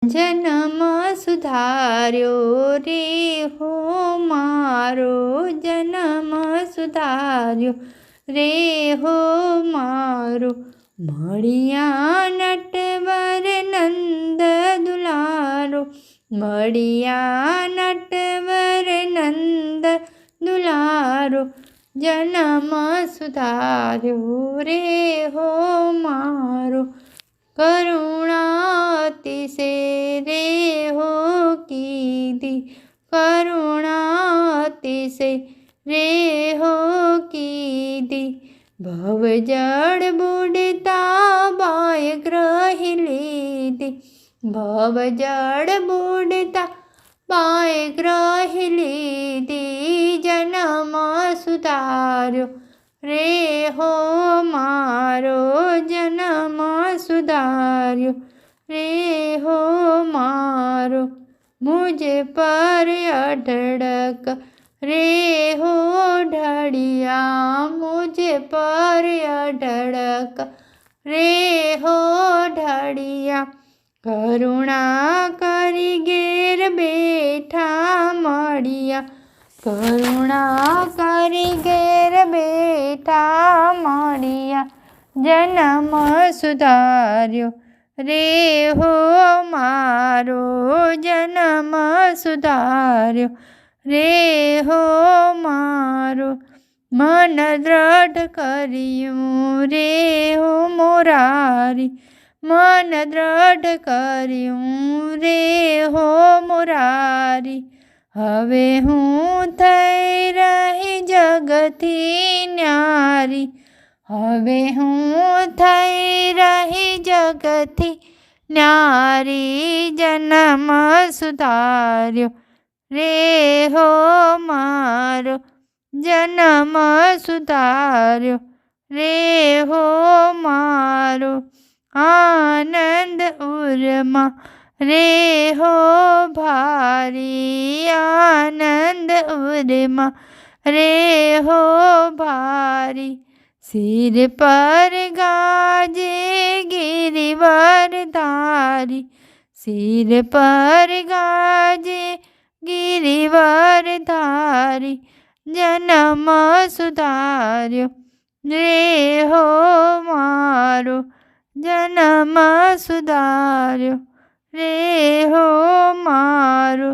જન્મ સુધાર્યો રે હો મારો, જન્મ સુધાર્યો રે હો મારો. મળ્યા નટવર નંદ દુલારો, મળ્યા નટવર નંદ દુલારો. જન્મ સુધાર્યો રે હો મારો. કરુણાતિશે રે હો કીધી, કરુણાતિશે રે હો કીધી. ભવજળ બુડતા બાય ગ્રહી લીધી, ભવજળ બુડતા બાય ગ્રહી લીધી. જન્મ સુધાર્યો રે હો મારો, જન્મ સુધાર્યો રે હો મારો. મુझ પર અઢળક રે હો ઢળિયા, મુझ પર અઢળક રે હો ઢળિયા. કરુણા કરી ઘેર બેઠા મળ્યા, કરુણા કરી ઘેર બેઠા મળ્યા. જન્મ સુધાર્યો રે હો મારો, જન્મ સુધાર્યો રે હો મારો. મન દ્રઢ કર્યું રે હો મોરારી, મન દ્રઢ કર્યું રે હો મોરારી. હવે હું થઈ રહી જગથી ન્યારી, હવે હું થઈ રહી જગથી ન્યારી. જન્મ સુધાર્યો રે હો મારો, જન્મ સુધાર્યો રે હો મારો. આનંદ ઉરમાં રે હો ભારી, આનંદ ઉરમાં રે હો ભારી. સિર પર ગાજે ગિરિવર ધારી, સિર પર ગાજે ગિરિવર ધારી. જન્મ સુધાર્યો રે હો મારો, જન્મ સુધાર્યો રે હો મારો.